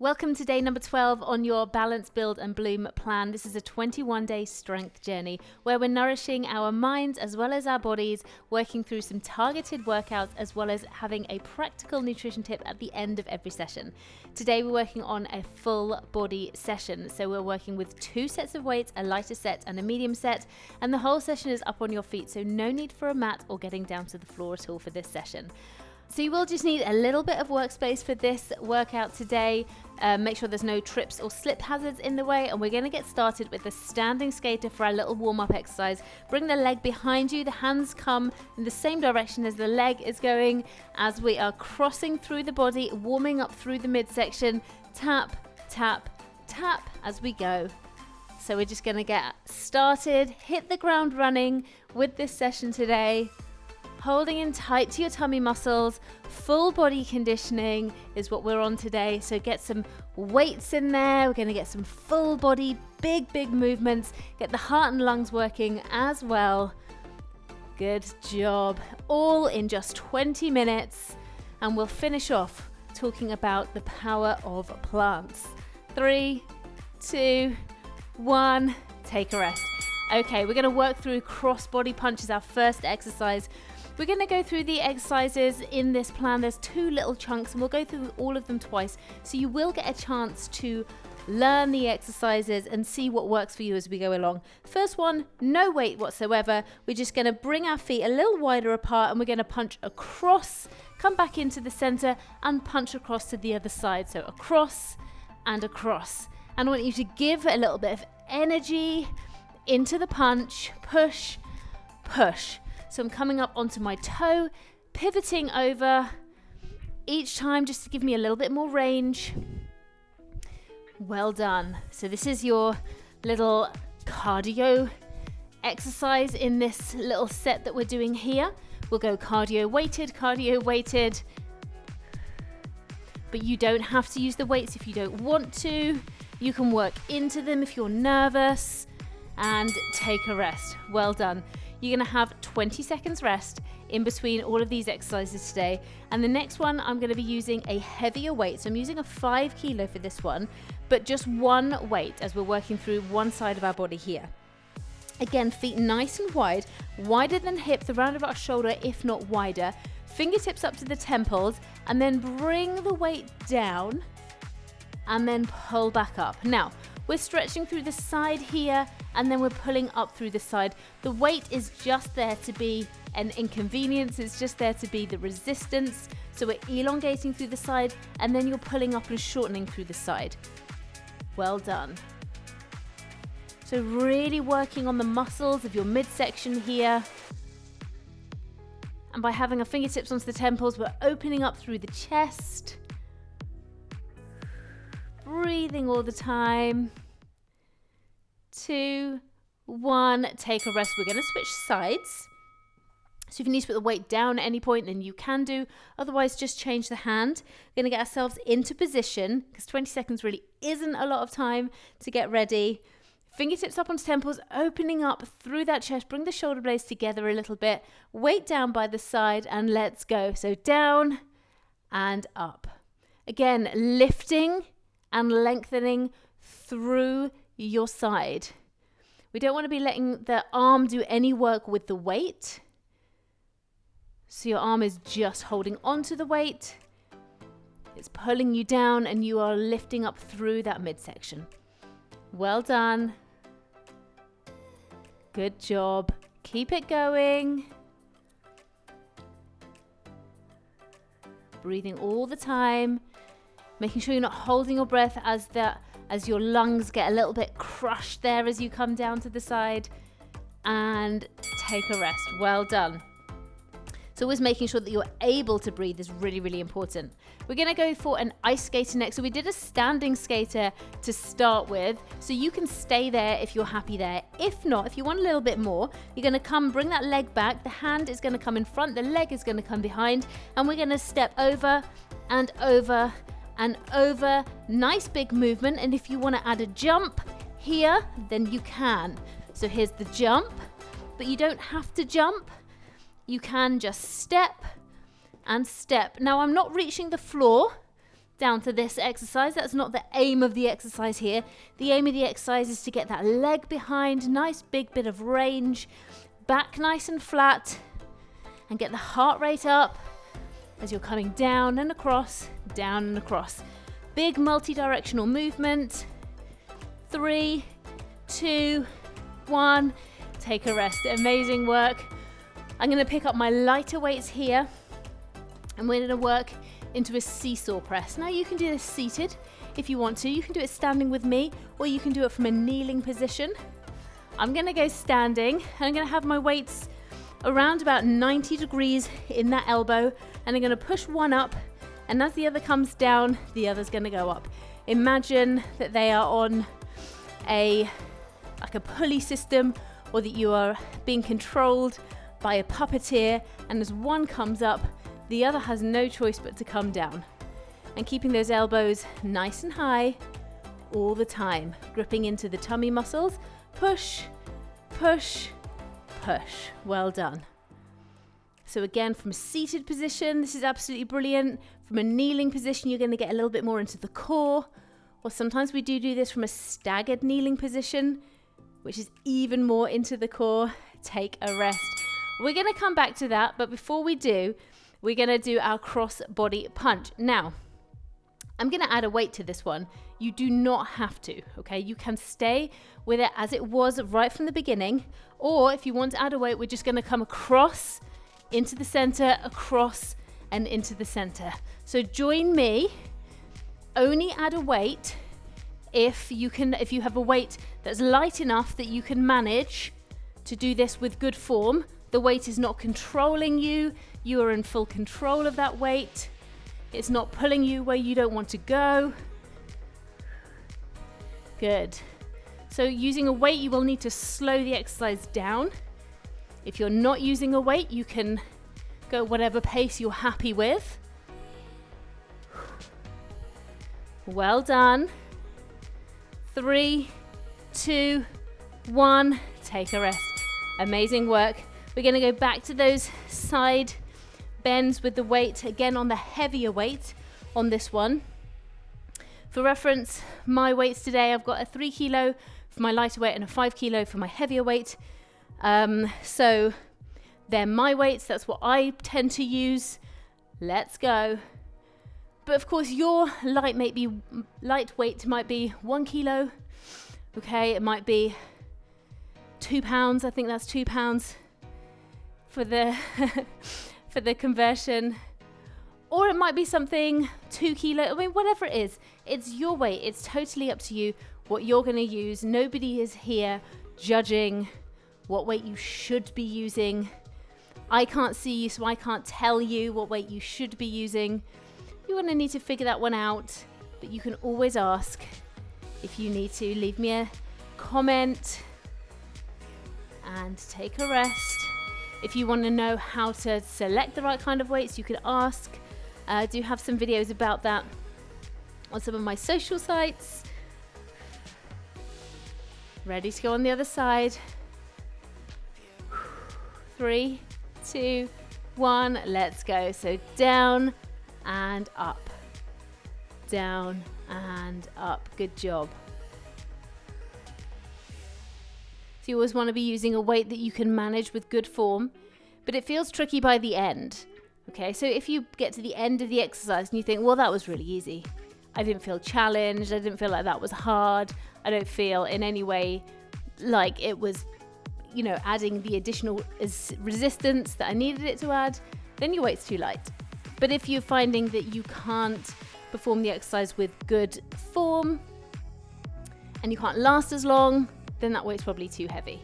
Welcome to day number 12 on your Balance, Build and Bloom plan. This is a 21-day strength journey where we're nourishing our minds as well as our bodies, working through some targeted workouts as well as having a practical nutrition tip at the end of every session. Today we're working on a full body session. So we're working with 2 sets of weights, a lighter set and a medium set, and the whole session is up on your feet, so no need for a mat or getting down to the floor at all for this session. So you will just need a little bit of workspace for this workout today. Make sure there's no trips or slip hazards in the way, and we're going to get started with the standing skater for our little warm-up exercise. Bring the leg behind you, the hands come in the same direction as the leg is going as we are crossing through the body, warming up through the midsection. Tap, tap, tap as we go. So we're just going to get started, hit the ground running with this session today. Holding in tight to your tummy muscles, full body conditioning is what we're on today. So get some weights in there. We're going to get some full body, big movements. Get the heart and lungs working as well. Good job. All in just 20 minutes. And we'll finish off talking about the power of plants. 3, 2, 1, take a rest. Okay, we're going to work through cross body punches, our first exercise. We're going to go through the exercises in this plan. There's 2 little chunks and we'll go through all of them twice. So you will get a chance to learn the exercises and see what works for you as we go along. First one, no weight whatsoever. We're just going to bring our feet a little wider apart and we're going to punch across, come back into the center and punch across to the other side. So across and across. And I want you to give a little bit of energy into the punch, push, push. So I'm coming up onto my toe, pivoting over each time just to give me a little bit more range. Well done. So this is your little cardio exercise in this little set that we're doing here. We'll go cardio weighted. But you don't have to use the weights if you don't want to. You can work into them if you're nervous and take a rest. Well done. You're going to have 20 seconds rest in between all of these exercises today. And the next one, I'm going to be using a heavier weight. So I'm using a 5 kilo for this one, but just one weight as we're working through one side of our body here. Again, feet nice and wide, wider than hip, the round of our shoulder, if not wider. Fingertips up to the temples, and then bring the weight down and then pull back up. Now, we're stretching through the side here, and then we're pulling up through the side. The weight is just there to be an inconvenience. It's just there to be the resistance. So we're elongating through the side, and then you're pulling up and shortening through the side. Well done. So really working on the muscles of your midsection here. And by having our fingertips onto the temples, we're opening up through the chest. Breathing all the time. 2, 1, take a rest. We're going to switch sides. So if you need to put the weight down at any point, then you can do. Otherwise, just change the hand. We're going to get ourselves into position because 20 seconds really isn't a lot of time to get ready. Fingertips up onto temples, opening up through that chest. Bring the shoulder blades together a little bit. Weight down by the side and let's go. So down and up. Again, lifting and lengthening through your side. We don't want to be letting the arm do any work with the weight. So your arm is just holding onto the weight. It's pulling you down and you are lifting up through that midsection. Well done. Good job. Keep it going. Breathing all the time. Making sure you're not holding your breath as your lungs get a little bit crushed there as you come down to the side. And take a rest. Well done. So always making sure that you're able to breathe is really, really important. We're going to go for an ice skater next. So we did a standing skater to start with. So you can stay there if you're happy there. If not, if you want a little bit more, you're going to come, bring that leg back. The hand is going to come in front. The leg is going to come behind. And we're going to step over and over and over. Nice big movement. And if you want to add a jump here, then you can. So here's the jump, but you don't have to jump. You can just step and step. Now I'm not reaching the floor, down to this exercise. That's not the aim of the exercise here. The aim of the exercise is to get that leg behind, nice big bit of range, back nice and flat, and get the heart rate up as you're coming down and across, down and across. Big multi-directional movement. 3, 2, 1. Take a rest. Amazing work. I'm going to pick up my lighter weights here, and we're going to work into a seesaw press. Now you can do this seated if you want to. You can do it standing with me, or you can do it from a kneeling position. I'm going to go standing, and I'm going to have my weights around about 90 degrees in that elbow, and I'm going to push one up, and as the other comes down, the other's going to go up. Imagine that they are on like a pulley system, or that you are being controlled by a puppeteer, and as one comes up, the other has no choice but to come down. And keeping those elbows nice and high all the time, gripping into the tummy muscles. Push, push, push. Well done. So again, from a seated position, this is absolutely brilliant. From a kneeling position, you're going to get a little bit more into the core. Or sometimes we do this from a staggered kneeling position, which is even more into the core. Take a rest. We're going to come back to that, but before we do, we're going to do our cross body punch. Now, I'm going to add a weight to this one. You do not have to, okay? You can stay with it as it was right from the beginning, or if you want to add a weight, we're just going to come across into the center, across and into the center. So join me. Only add a weight if you have a weight that's light enough that you can manage to do this with good form. The weight is not controlling you. You are in full control of that weight. It's not pulling you where you don't want to go. Good. So using a weight, you will need to slow the exercise down. If you're not using a weight, you can go whatever pace you're happy with. Well done. 3, 2, 1. Take a rest. Amazing work. We're going to go back to those side bends with the weight, again on the heavier weight on this one. For reference, my weights today, I've got a 3 kilo for my lighter weight and a 5 kilo for my heavier weight. So they're my weights. That's what I tend to use. Let's go. But of course, your lightweight might be 1 kilo. Okay, it might be 2 pounds. I think that's 2 pounds for the for the conversion. Or it might be something 2 kilo. I mean, whatever it is, it's your weight. It's totally up to you what you're going to use. Nobody is here judging what weight you should be using. I can't see you, so I can't tell you what weight you should be using. You're going to need to figure that one out, but you can always ask if you need to. Leave me a comment and take a rest. If you want to know how to select the right kind of weights, you can ask. I do have some videos about that on some of my social sites. Ready to go on the other side. 3, 2, 1, let's go. So down and up, down and up. Good job. So you always want to be using a weight that you can manage with good form, but it feels tricky by the end. Okay, so if you get to the end of the exercise and you think, well, that was really easy. I didn't feel challenged. I didn't feel like that was hard. I don't feel in any way like it was, adding the additional resistance that I needed it to add, then your weight's too light. But if you're finding that you can't perform the exercise with good form and you can't last as long, then that weight's probably too heavy.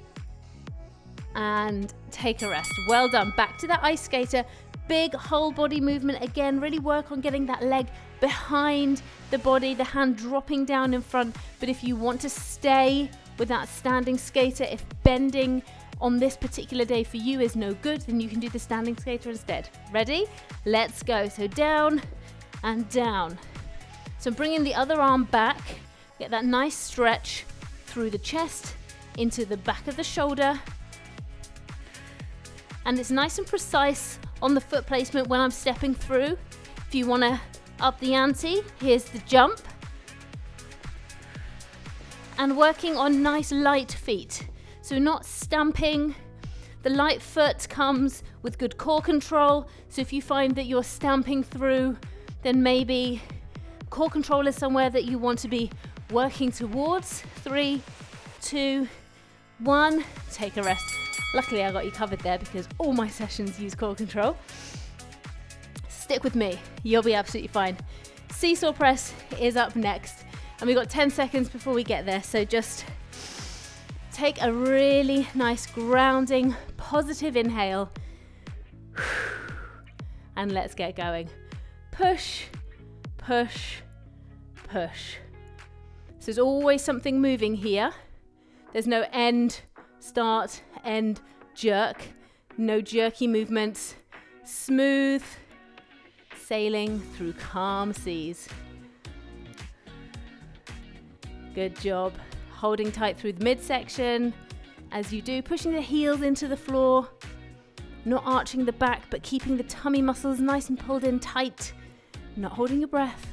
And take a rest. Well done. Back to that ice skater. Big whole body movement. Again, really work on getting that leg behind the body, the hand dropping down in front. But if you want to stay with that standing skater, if bending on this particular day for you is no good, then you can do the standing skater instead. Ready? Let's go. So down and down. So bringing the other arm back, get that nice stretch through the chest, into the back of the shoulder. And it's nice and precise on the foot placement when I'm stepping through. If you want to Up the ante, here's the jump. And working on nice light feet. So not stamping. The light foot comes with good core control. So if you find that you're stamping through, then maybe core control is somewhere that you want to be working towards. 3, 2, 1, take a rest. Luckily I got you covered there because all my sessions use core control. Stick with me, you'll be absolutely fine. Seesaw press is up next. And we've got 10 seconds before we get there. So just take a really nice grounding, positive inhale. And let's get going. Push, push, push. So there's always something moving here. There's no end, start, end, jerk. No jerky movements. Smooth sailing through calm seas. Good job. Holding tight through the midsection. As you do, pushing the heels into the floor. Not arching the back, but keeping the tummy muscles nice and pulled in tight. Not holding your breath.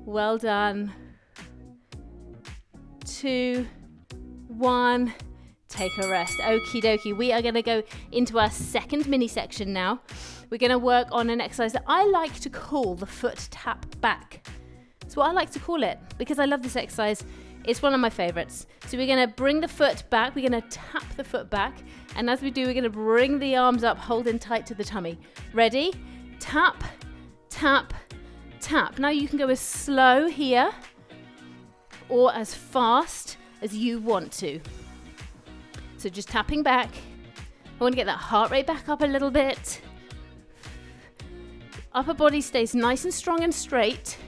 Well done. 2, 1. Take a rest. Okie dokie. We are going to go into our second mini section now. We're going to work on an exercise that I like to call the foot tap back. It's what I like to call it because I love this exercise. It's one of my favorites. So we're going to bring the foot back. We're going to tap the foot back. And as we do, we're going to bring the arms up, holding tight to the tummy. Ready? Tap, tap, tap. Now you can go as slow here or as fast as you want to. So just tapping back. I want to get that heart rate back up a little bit. Upper body stays nice and strong and straight.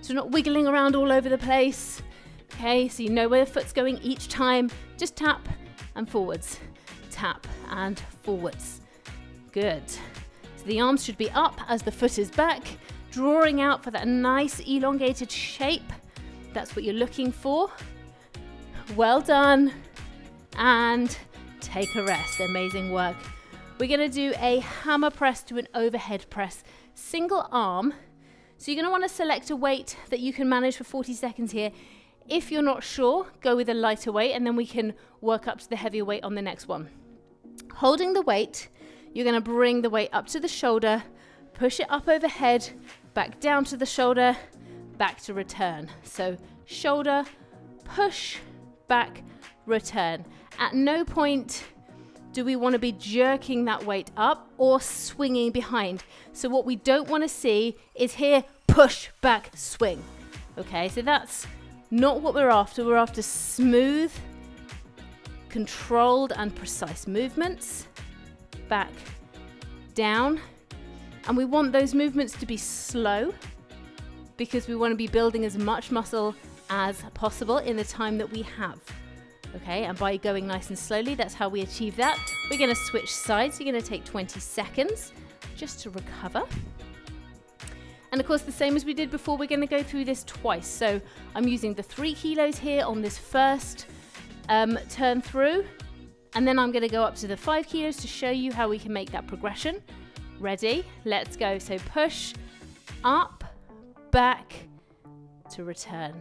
So not wiggling around all over the place. Okay, so you know where the foot's going each time. Just tap and forwards. Tap and forwards. Good. So the arms should be up as the foot is back, drawing out for that nice elongated shape. That's what you're looking for. Well done. And take a rest. Amazing work. We're going to do a hammer press to an overhead press. Single arm. So you're going to want to select a weight that you can manage for 40 seconds here. If you're not sure, go with a lighter weight and then we can work up to the heavier weight on the next one. Holding the weight, you're going to bring the weight up to the shoulder, push it up overhead, back down to the shoulder, back to return. So shoulder, push, back, return. At no point do we want to be jerking that weight up or swinging behind. So what we don't want to see is here, push, back, swing. Okay, so that's not what we're after. We're after smooth, controlled and precise movements. Back, down. And we want those movements to be slow because we want to be building as much muscle as possible in the time that we have. Okay, and by going nice and slowly, that's how we achieve that. We're going to switch sides. You're going to take 20 seconds just to recover. And of course, the same as we did before, we're going to go through this twice. So I'm using the 3 kilos here on this first turn through. And then I'm going to go up to the 5 kilos to show you how we can make that progression. Ready? Let's go. So push, up, back, to return.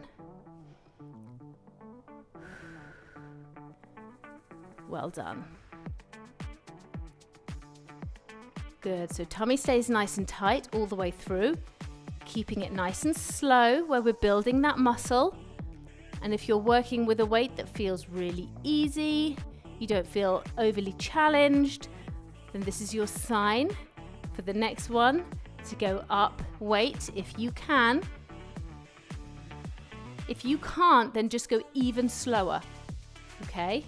Well done. Good, so tummy stays nice and tight all the way through, keeping it nice and slow where we're building that muscle. And if you're working with a weight that feels really easy, you don't feel overly challenged, then this is your sign for the next one to go up weight if you can. If you can't, then just go even slower, okay?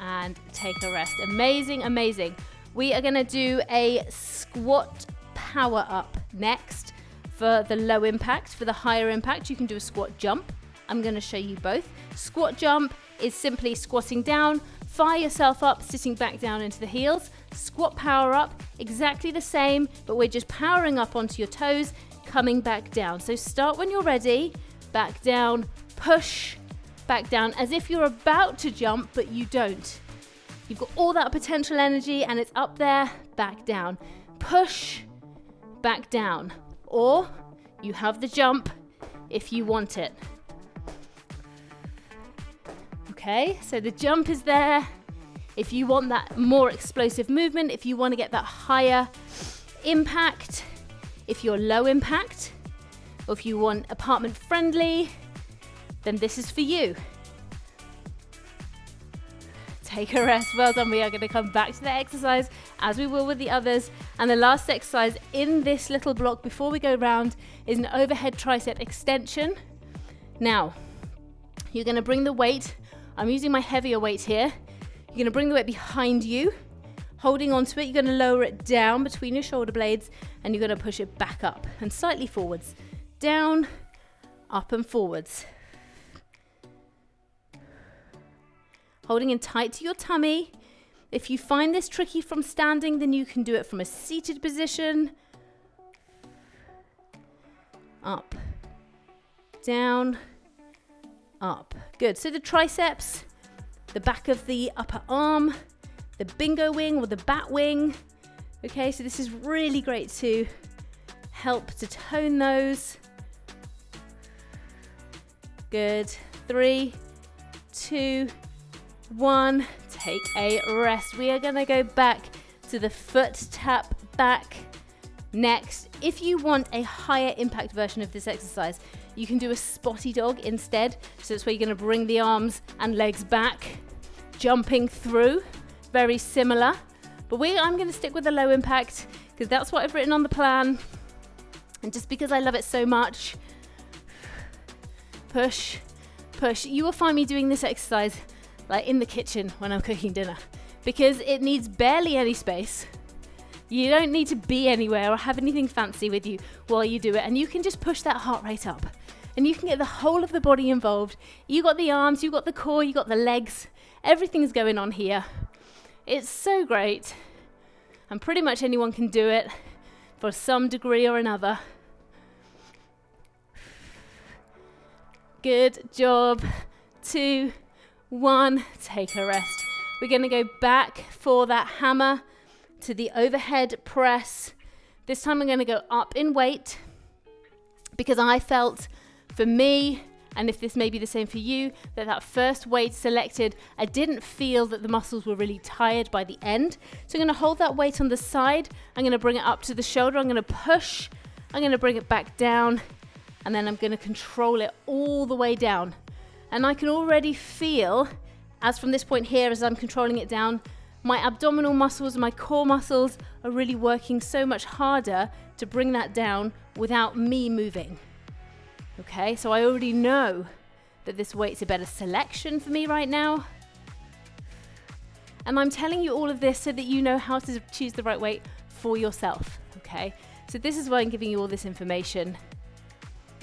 And take a rest. Amazing, amazing. We are going to do a squat power up next for the low impact. For the higher impact, you can do a squat jump. I'm going to show you both. Squat jump is simply squatting down, fire yourself up, sitting back down into the heels. Squat power up, exactly the same, but we're just powering up onto your toes, coming back down. So start when you're ready, back down, push, back down, as if you're about to jump, but you don't. You've got all that potential energy and it's up there, back down. Push, back down. or you have the jump if you want it. Okay, so the jump is there. If you want that more explosive movement, if you want to get that higher impact, if you're low impact, or if you want apartment friendly, then this is for you. Take a rest. Well done. We are going to come back to the exercise as we will with the others. And the last exercise in this little block before we go round is an overhead tricep extension. Now, you're going to bring the weight. I'm using my heavier weight here. You're going to bring the weight behind you, holding onto it. You're going to lower it down between your shoulder blades and you're going to push it back up and slightly forwards. Down, up and forwards. Holding in tight to your tummy. If you find this tricky from standing, then you can do it from a seated position. Up, down, up. Good. So the triceps, the back of the upper arm, the bingo wing or the bat wing. Okay, so this is really great to help to tone those. Good. 3, 2, 1. Take a rest. We are going to go back to the foot tap back next. If you want a higher impact version of this exercise, you can do a spotty dog instead. So that's where you're going to bring the arms and legs back, jumping through. Very similar. But I'm going to stick with the low impact because that's what I've written on the plan. And just because I love it so much, push, push. You will find me doing this exercise like in the kitchen when I'm cooking dinner because it needs barely any space. You don't need to be anywhere or have anything fancy with you while you do it. And you can just push that heart rate up and you can get the whole of the body involved. You got the arms, you got the core, you got the legs. Everything's going on here. It's so great. And pretty much anyone can do it for some degree or another. Good job. 2, 1, take a rest. We're going to go back for that hammer to the overhead press. This time I'm going to go up in weight because I felt for me, and if this may be the same for you, that first weight selected, I didn't feel that the muscles were really tired by the end. So I'm going to hold that weight on the side. I'm going to bring it up to the shoulder. I'm going to push. I'm going to bring it back down. And then I'm going to control it all the way down. And I can already feel, as from this point here, as I'm controlling it down, my abdominal muscles, my core muscles are really working so much harder to bring that down without me moving. Okay, so I already know that this weight's a better selection for me right now. And I'm telling you all of this so that you know how to choose the right weight for yourself. Okay, so this is why I'm giving you all this information.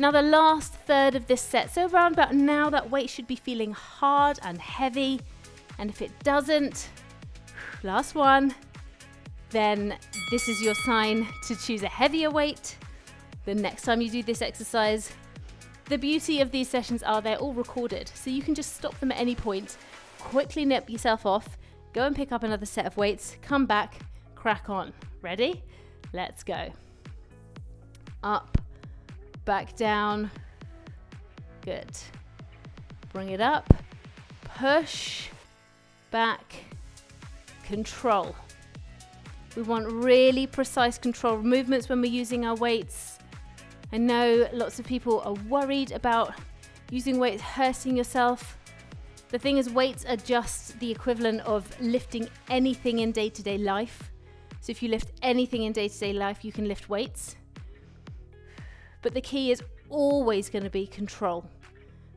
Now the last third of this set, so around about now that weight should be feeling hard and heavy. And if it doesn't, last one, then this is your sign to choose a heavier weight the next time you do this exercise. The beauty of these sessions are they're all recorded, so you can just stop them at any point, quickly nip yourself off, go and pick up another set of weights, come back, crack on. Ready? Let's go. Up, back down. Good. Bring it up, push, back, control. We want really precise control movements when we're using our weights. I know lots of people are worried about using weights, hurting yourself. The thing is, weights are just the equivalent of lifting anything in day-to-day life. So if you lift anything in day-to-day life, you can lift weights. But the key is always going to be control,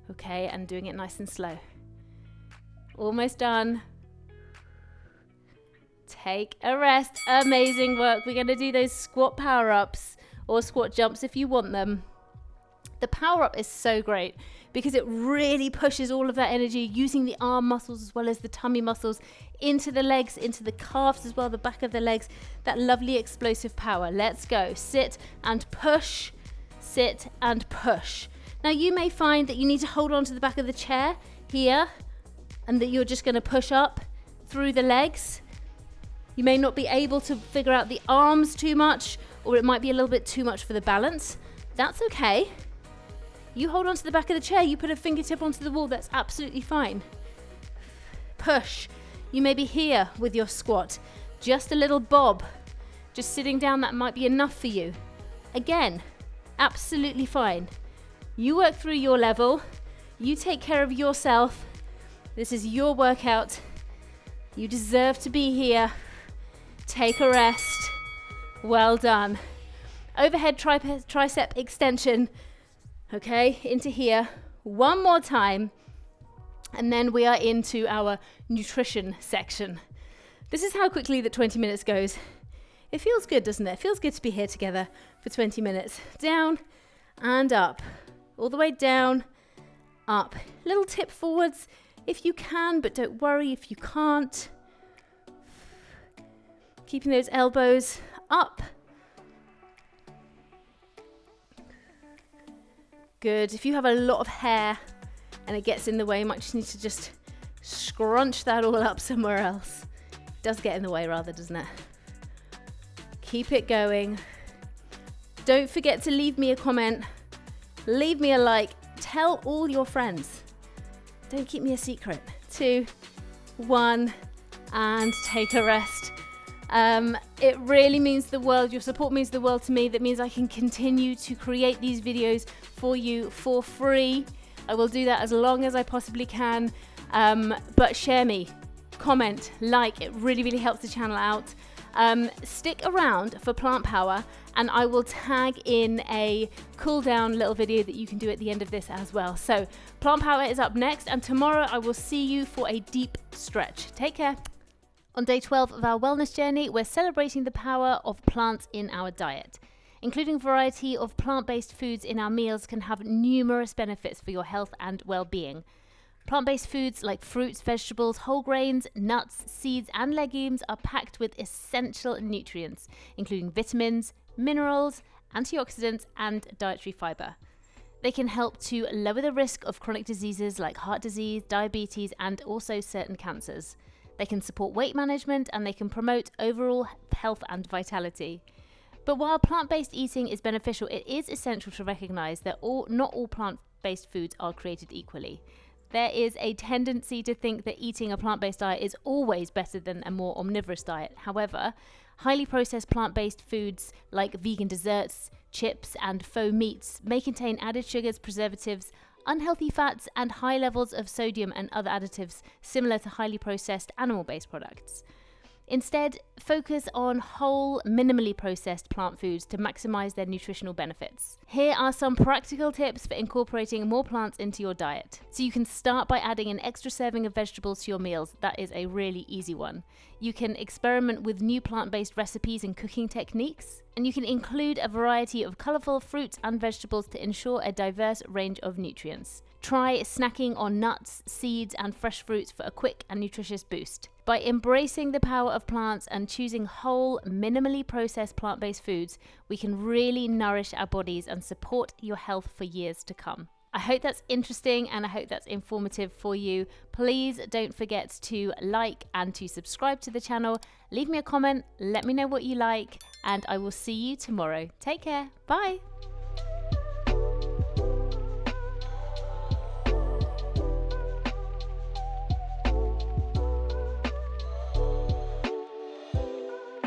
okay, and doing it nice and slow. Almost done. Take a rest. Amazing work. We're going to do those squat power-ups or squat jumps if you want them. The power-up is so great because it really pushes all of that energy using the arm muscles as well as the tummy muscles into the legs, into the calves as well, the back of the legs, that lovely explosive power. Let's go. Sit and push, sit and push. Now you may find that you need to hold on to the back of the chair here and that you're just going to push up through the legs. You may not be able to figure out the arms too much or it might be a little bit too much for the balance. That's okay. You hold on to the back of the chair, you put a fingertip onto the wall, that's absolutely fine. Push. You may be here with your squat, just a little bob, just sitting down, that might be enough for you. Again, absolutely fine. You work through your level, you take care of yourself. This is your workout. You deserve to be here. Take a rest. Well done. Overhead tricep extension. Okay, into here. One more time. And then we are into our nutrition section. This is how quickly the 20 minutes goes. It feels good, doesn't it? It feels good to be here together for 20 minutes. Down and up. All the way down, up. Little tip forwards if you can, but don't worry if you can't. Keeping those elbows up. Good. If you have a lot of hair and it gets in the way, you might just need to just scrunch that all up somewhere else. It does get in the way rather, doesn't it? Keep it going. Don't forget to leave me a comment. Leave me a like. Tell all your friends. Don't keep me a secret. 2, 1, and take a rest. It really means the world. Your support means the world to me. That means I can continue to create these videos for you for free. I will do that as long as I possibly can. But share me, comment, like. It really, really helps the channel out. Stick around for Plant Power, and I will tag in a cool down little video that you can do at the end of this as well. So Plant Power is up next, and tomorrow I will see you for a deep stretch. Take care. On day 12 of our wellness journey, we're celebrating the power of plants in our diet. Including a variety of plant-based foods in our meals can have numerous benefits for your health and well-being. Plant-based foods like fruits, vegetables, whole grains, nuts, seeds, and legumes are packed with essential nutrients, including vitamins, minerals, antioxidants, and dietary fiber. They can help to lower the risk of chronic diseases like heart disease, diabetes, and also certain cancers. They can support weight management, and they can promote overall health and vitality. But while plant-based eating is beneficial, it is essential to recognize that not all plant-based foods are created equally. There is a tendency to think that eating a plant-based diet is always better than a more omnivorous diet. However, highly processed plant-based foods like vegan desserts, chips, and faux meats may contain added sugars, preservatives, unhealthy fats, and high levels of sodium and other additives similar to highly processed animal-based products. Instead, focus on whole, minimally processed plant foods to maximize their nutritional benefits. Here are some practical tips for incorporating more plants into your diet. So you can start by adding an extra serving of vegetables to your meals. That is a really easy one. You can experiment with new plant-based recipes and cooking techniques. And you can include a variety of colorful fruits and vegetables to ensure a diverse range of nutrients. Try snacking on nuts, seeds, and fresh fruits for a quick and nutritious boost. By embracing the power of plants and choosing whole, minimally processed plant-based foods, we can really nourish our bodies and support your health for years to come. I hope that's interesting and I hope that's informative for you. Please don't forget to like and to subscribe to the channel. Leave me a comment, let me know what you like, and I will see you tomorrow. Take care. Bye.